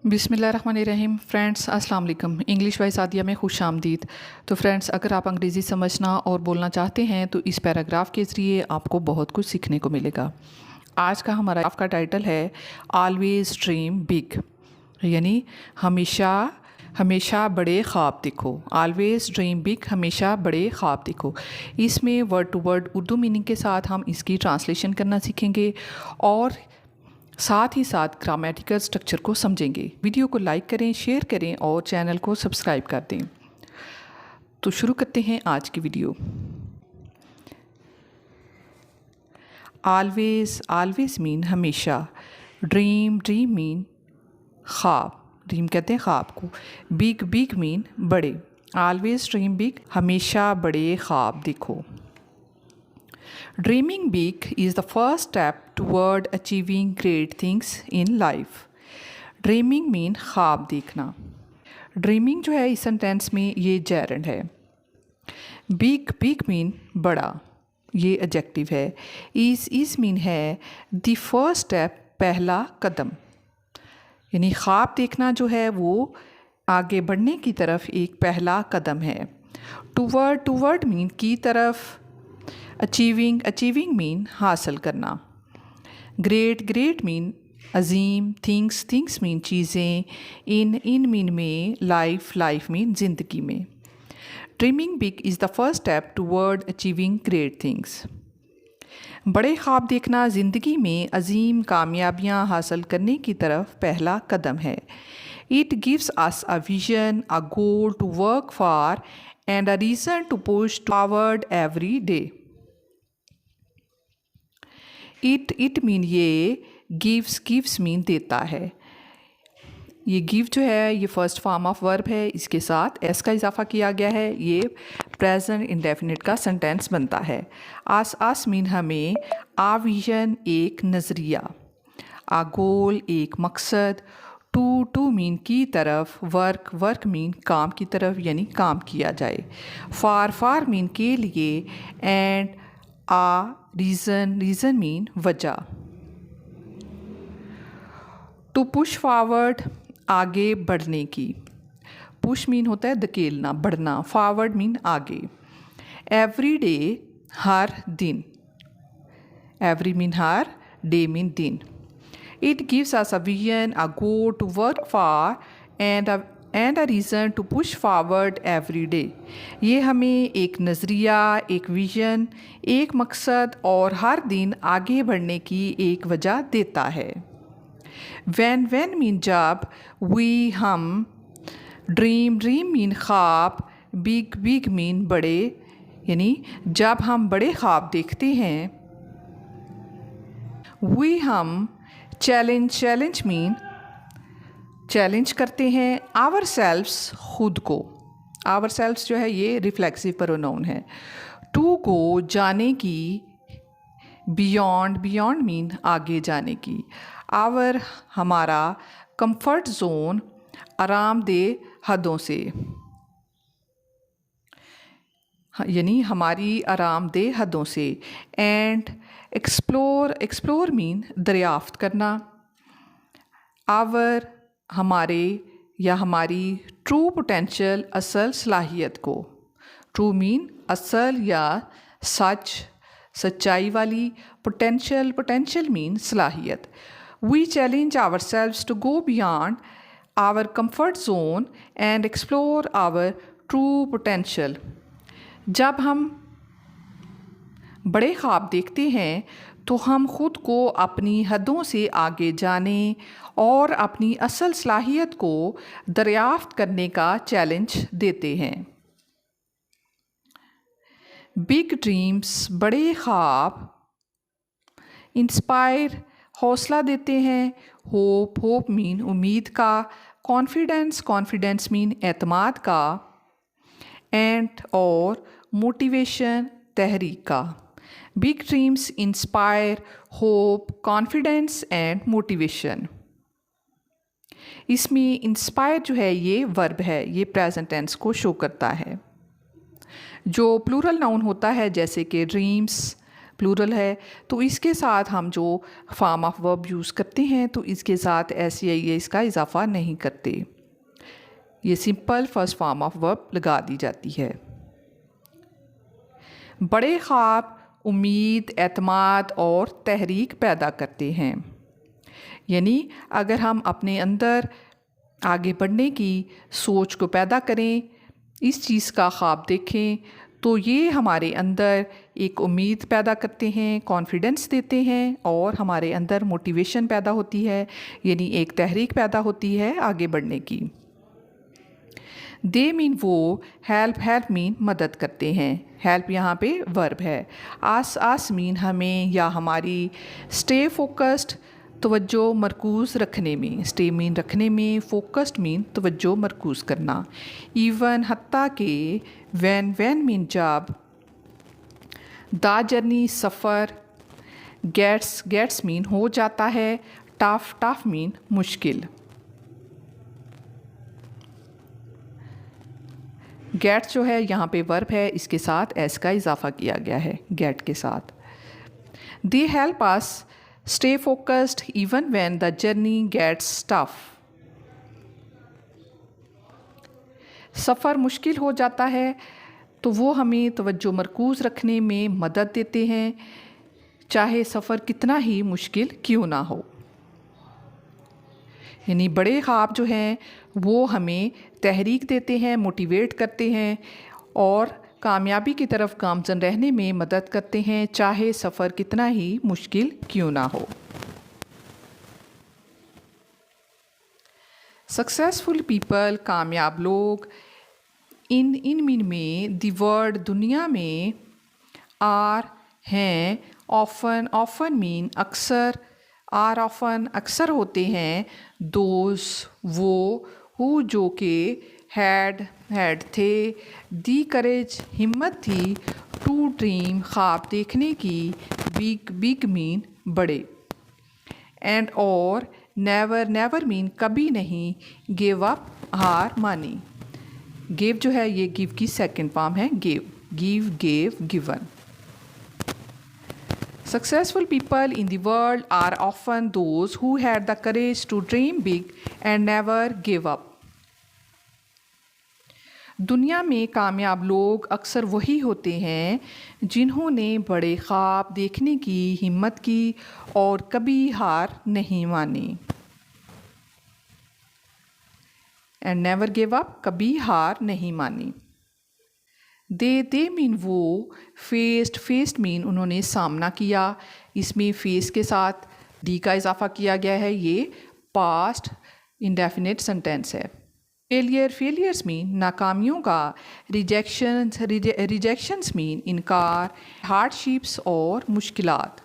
बिस्मिल्लाहिर्रहमानिर्रहीम। फ्रेंड्स अस्सलाम वालेकुम। इंग्लिश बाय सादिया में खुश आमदीद। तो फ्रेंड्स, अगर आप अंग्रेज़ी समझना और बोलना चाहते हैं तो इस पैराग्राफ के ज़रिए आपको बहुत कुछ सीखने को मिलेगा। आज का हमारा आपका टाइटल है ऑलवेज ड्रीम बिग, यानी हमेशा हमेशा बड़े ख्वाब देखो। ऑलवेज ड्रीम बिग, हमेशा बड़े ख्वाब देखो। इसमें word to word Urdu meaning के साथ हम इसकी ट्रांसलेशन करना सीखेंगे और साथ ही साथ ग्रामेटिकल स्ट्रक्चर को समझेंगे। वीडियो को लाइक करें, शेयर करें और चैनल को सब्सक्राइब कर दें। तो शुरू करते हैं आज की वीडियो। ऑलवेज, ऑलवेज मीन हमेशा। ड्रीम, ड्रीम मीन ख्वाब, ड्रीम कहते हैं ख्वाब को। बिग, बिग मीन बड़े। ऑलवेज ड्रीम बिग, हमेशा बड़े ख्वाब देखो। Dreaming big is the first step toward achieving great things in life. Dreaming mean ख्वाब देखना। Dreaming जो है इस सेंटेंस में ये जेरेंड है। Big, big mean बड़ा, ये एडजेक्टिव है। is mean है the first step, पहला कदम। यानी ख्वाब देखना जो है वो आगे बढ़ने की तरफ एक पहला कदम है। Toward मीन की तरफ। अचीविंग, अचीविंग मीन हासिल करना। ग्रेट, ग्रेट मीन अजीम। थिंग्स, थिंग्स मीन चीज़ें। इन मीन में लाइफ, लाइफ मीन ज़िंदगी में। Dreaming big is the first step toward achieving great things. बड़े ख्वाब देखना ज़िंदगी में अजीम कामयाबियाँ हासिल करने की तरफ पहला कदम है। It gives us a vision, a goal to work for and a reason to push forward every day. It mean ये, गिव्स मीन देता है। ये गिव जो है ये फर्स्ट फॉर्म ऑफ वर्ब है, इसके साथ एस का इजाफा किया गया है। ये प्रेजेंट इंडेफिनिट का सेंटेंस बनता है। आस मीन हमें। आ विजन एक नज़रिया। आ गोल एक मकसद। टू मीन की तरफ। वर्क मीन काम की तरफ, यानी काम किया जाए। फार मीन के लिए। एंड आ रीज़न मीन वजह। टू पुश फॉरवर्ड, आगे बढ़ने की। पुश मीन होता है धकेलना, बढ़ना। फॉरवर्ड मीन आगे। एवरी डे, हर दिन। एवरी मीन हर, डे मीन दिन। It gives us a vision, a goal to work for and a reason to push forward every day. ये हमें एक नज़रिया, एक विजन, एक मकसद और हर दिन आगे बढ़ने की एक वजह देता है। वैन मीन जब। वी हम। ड्रीम मीन ख्वाब। बिग मीन बड़े, यानी जब हम बड़े ख्वाब देखते हैं। वी हम। चैलेंज मीन चैलेंज करते हैं। आवर सेल्व्स, खुद को। आवर सेल्व्स जो है ये रिफ्लेक्सिव प्रोनाउन है। टू गो, जाने की। बियॉन्ड मीन आगे जाने की। आवर हमारा। कंफर्ट जोन, आरामदेह हदों से, यानी हमारी आरामदेह हदों से। एंड एक्सप्लोर मीन दरियाफ्त करना। आवर हमारे या हमारी। ट्रू पोटेंशियल, असल सलाहियत को। ट्रू मीन असल या सच, सच्चाई वाली। पोटेंशियल मीन सलाहियत। We challenge ourselves to go beyond our comfort zone and explore our true potential. जब हम बड़े ख्वाब देखते हैं तो हम खुद को अपनी हदों से आगे जाने और अपनी असल सलाहियत को दरियाफ्त करने का चैलेंज देते हैं। बिग ड्रीम्स, बड़े ख्वाब। इंस्पायर, हौसला देते हैं। होप मीन उम्मीद का। कॉन्फिडेंस मीन एतमाद का। एंड और मोटिवेशन, तहरीक का। Big dreams inspire hope, confidence and motivation. इसमें इंस्पायर जो है ये वर्ब है, ये प्रेजेंट टेंस को शो करता है। जो प्लूरल नाउन होता है जैसे कि ड्रीम्स, प्लूरल है, तो इसके साथ हम जो फॉर्म ऑफ वर्ब यूज़ करते हैं तो इसके साथ एस या एस का इजाफा नहीं करते। ये simple first form of verb लगा दी जाती है। बड़े ख्वाब उम्मीद, एतमाद और तहरीक पैदा करते हैं। यानी अगर हम अपने अंदर आगे बढ़ने की सोच को पैदा करें, इस चीज़ का ख्वाब देखें, तो ये हमारे अंदर एक उम्मीद पैदा करते हैं, कॉन्फिडेंस देते हैं और हमारे अंदर मोटिवेशन पैदा होती है, यानी एक तहरीक पैदा होती है आगे बढ़ने की। दे मीन वो, हेल्प मीन मदद करते हैं। हेल्प यहाँ पे वर्ब है। आस मीन हमें या हमारी। स्टे फोकस्ड, तवज्जो मरकूज़ रखने में। स्टे मीन रखने में, फोकस्ड मीन तवज्जो मरकूज़ करना। इवन हत्ता के, वैन मीन जब। द जर्नी सफ़र। गेट्स मीन हो जाता है। टफ मीन मुश्किल। गेट जो है यहाँ पे वर्ब है, इसके साथ एस का इजाफा किया गया है गेट के साथ। They help us stay focused even when the journey gets tough. सफ़र मुश्किल हो जाता है तो वो हमें तवज्जो मरकूज़ रखने में मदद देते हैं, चाहे सफ़र कितना ही मुश्किल क्यों ना हो। यानी बड़े ख्वाब जो हैं वो हमें तहरीक देते हैं, मोटिवेट करते हैं और कामयाबी की तरफ गामज़न रहने में मदद करते हैं, चाहे सफ़र कितना ही मुश्किल क्यों ना हो। सक्सेसफुल पीपल, कामयाब लोग। इन मीन में द वर्ड दुनिया में। आर हैं। ऑफन मीन अक्सर। आर ऑफन अक्सर होते हैं। दोज वो, हु जो के। हैड थे। दी करेज हिम्मत थी। टू ड्रीम ख्वाब देखने की। बिग मीन बड़े। एंड और नेवर मीन कभी नहीं। गिव अप हार मानी। गिव जो है ये गिव की सेकंड फॉर्म है give gave given. Successful people in the world are often those who had the courage to dream big and never give up. दुनिया में कामयाब लोग अक्सर वही होते हैं जिन्होंने बड़े ख्वाब देखने की हिम्मत की और कभी हार नहीं मानी। एंड नेवर गिव अप, कभी हार नहीं मानी। दे मीन वो। फेस्ड मीन उन्होंने सामना किया। इसमें फेस के साथ डी का इजाफा किया गया है, ये पास्ट इंडेफिनिट सेंटेंस है। फेलियर्स मीन नाकामियों का। रिजेक्शंस मीन इनकार। हार्डशिप्स और मुश्किलात।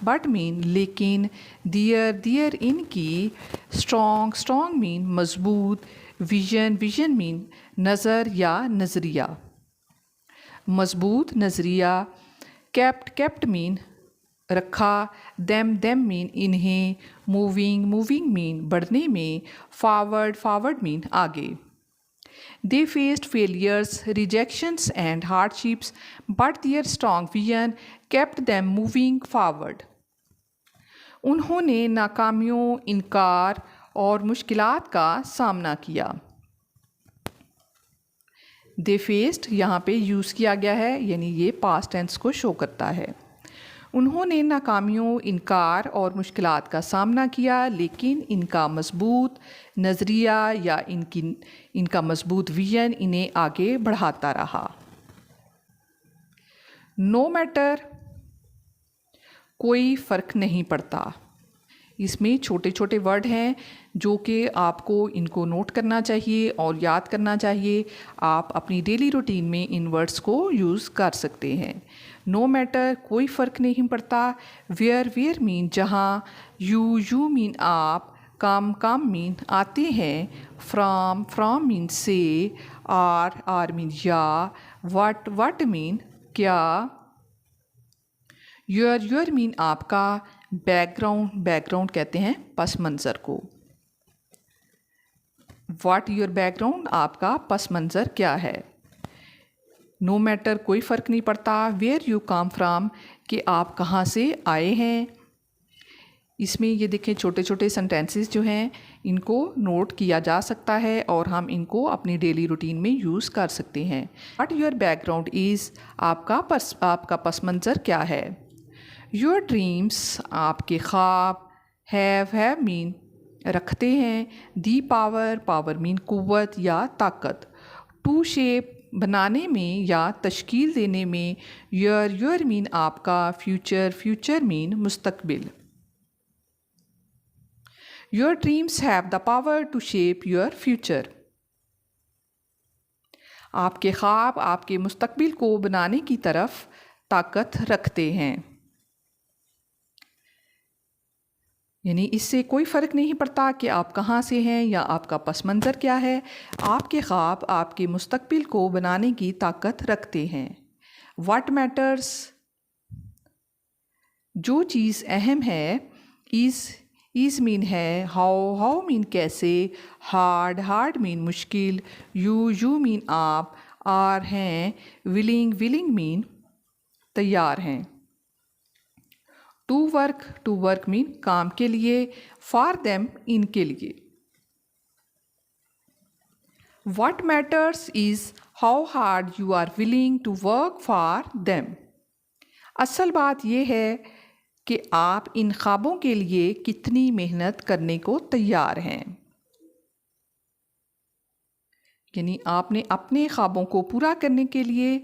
बट मीन लेकिन। दियर इनकी। स्ट्रॉन्ग मीन मजबूत। विजन मीन नज़र या नज़रिया। मजबूत नज़रिया। केप्ट मीन रखा। देम मीन इन्हें। मूविंग मीन बढ़ने में। फॉरवर्ड मीन आगे। They faced failures, rejections and hardships but their strong vision kept them moving forward. उन्होंने नाकामियों, इनकार और मुश्किलात का सामना किया। दे फेस्ड यहाँ पे यूज़ किया गया है, यानी ये पास्ट टेंस को शो करता है। उन्होंने नाकामियों, इनकार और मुश्किलात का सामना किया, लेकिन इनका मजबूत नज़रिया या इनका मजबूत विजन इन्हें आगे बढ़ाता रहा। नो मैटर, कोई फ़र्क नहीं पड़ता। इसमें छोटे छोटे वर्ड हैं जो कि आपको इनको नोट करना चाहिए और याद करना चाहिए। आप अपनी डेली रूटीन में इन वर्ड्स को यूज़ कर सकते हैं। नो मैटर, कोई फ़र्क नहीं पड़ता। वेयर मीन जहाँ। यू मीन आप। काम मीन आते हैं। फ्रॉम मीन से। आर मीन या। वट मीन क्या। योर मीन आपका। बैकग्राउंड कहते हैं पस मंज़र को। व्हाट योर बैकग्राउंड, आपका पस मंज़र क्या है। नो मैटर, कोई फ़र्क नहीं पड़ता। वेयर यू कम फ्राम, कि आप कहाँ से आए हैं। इसमें ये देखें छोटे छोटे सेंटेंसेस जो हैं इनको नोट किया जा सकता है और हम इनको अपनी डेली रूटीन में यूज़ कर सकते हैं। व्हाट योर बैकग्राउंड इज़, आपका पस मंज़र क्या है। योर ड्रीम्स, आपके ख्वाब। हैव मीन रखते हैं। दी पावर मीन कुव्वत या ताकत। टू शेप, बनाने में या तश्कील देने में। योर मीन आपका। फ्यूचर मीन मुस्तकबिल। Your dreams have the power to shape your future. आपके ख्वाब आपके मुस्तकबिल को बनाने की तरफ ताकत रखते हैं। यानी इससे कोई फ़र्क नहीं पड़ता कि आप कहाँ से हैं या आपका पस मंज़र क्या है। आपके ख्वाब आपके मुस्तकबिल को बनाने की ताकत रखते हैं। What matters, जो चीज़ अहम है। इज़ मीन है। हाउ मीन कैसे। हार्ड मीन मुश्किल। यू मीन आप। आर हैं। विलिंग मीन तैयार हैं। टू वर्क मीन काम के लिए। फॉर देम इनके लिए। What matters is how hard you are willing to work for them. असल बात यह है कि आप इन ख्वाबों के लिए कितनी मेहनत करने को तैयार हैं। यानी आपने अपने ख्वाबों को पूरा करने के लिए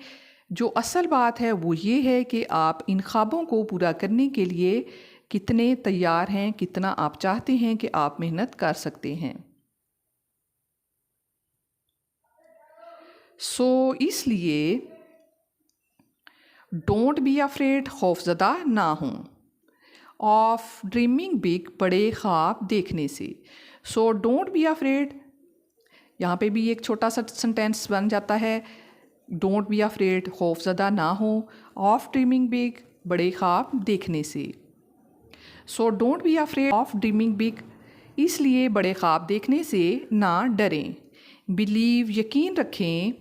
जो असल बात है वो ये है कि आप इन ख्वाबों को पूरा करने के लिए कितने तैयार हैं, कितना आप चाहते हैं कि आप मेहनत कर सकते हैं। इसलिए डोंट बी अफ्रेड, खौफज़दा ना हों। ऑफ ड्रीमिंग बिग, बड़े ख्वाब देखने से। डोंट बी अफ्रेड, यहाँ पे भी एक छोटा सा सेंटेंस बन जाता है। डोंट बी अफ्रेड, खौफज़दा ना हो। ऑफ ड्रीमिंग बिग, बड़े ख्वाब देखने से। Don't be afraid of dreaming big, इसलिए बड़े ख्वाब देखने से ना डरें। बिलीव, यकीन रखें।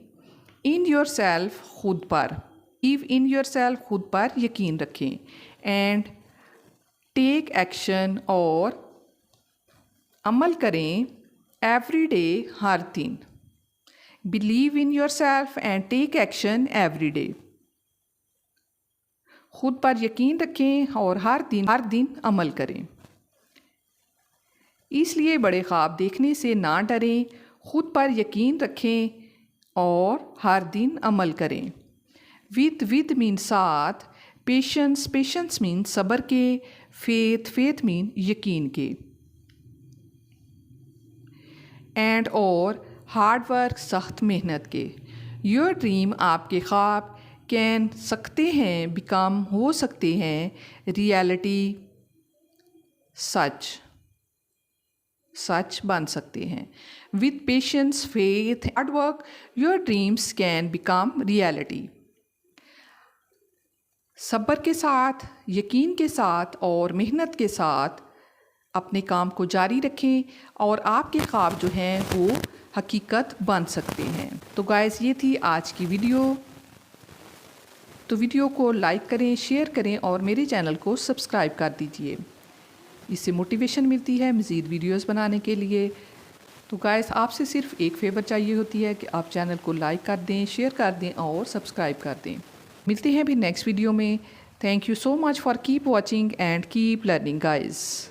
इन योर सेल्फ, खुद पर। इन योर सेल्फ, खुद पर यकीन रखें। एंड टेक एक्शन, और अमल करें। एवरी डे, हर दिन। Believe in yourself and take action every day. खुद पर यकीन रखें और हर दिन अमल करें। इसलिए बड़े ख्वाब देखने से ना डरें, खुद पर यकीन रखें और हर दिन अमल करें। विद मीन साथ। पेशेंस मीन सब्र के। फेथ मीन यकीन के। एंड और हार्ड वर्क, सख्त मेहनत के। योर ड्रीम, आपके ख्वाब। कैन, सकते हैं। बिकम, हो सकते हैं। रियलिटी, सच बन सकते हैं। With patience, faith, hard work, your dreams can become reality. सब्र के साथ, यकीन के साथ और मेहनत के साथ अपने काम को जारी रखें और आपके ख्वाब जो हैं वो हकीकत बन सकते हैं। तो गाइस, ये थी आज की वीडियो। तो वीडियो को लाइक करें, शेयर करें और मेरे चैनल को सब्सक्राइब कर दीजिए। इससे मोटिवेशन मिलती है मज़ीद वीडियोस बनाने के लिए। तो गाइस, आपसे सिर्फ एक फेवर चाहिए होती है कि आप चैनल को लाइक कर दें, शेयर कर दें और सब्सक्राइब कर दें। मिलते हैं भी नेक्स्ट वीडियो में। Thank you so much for keep watching and keep learning guys.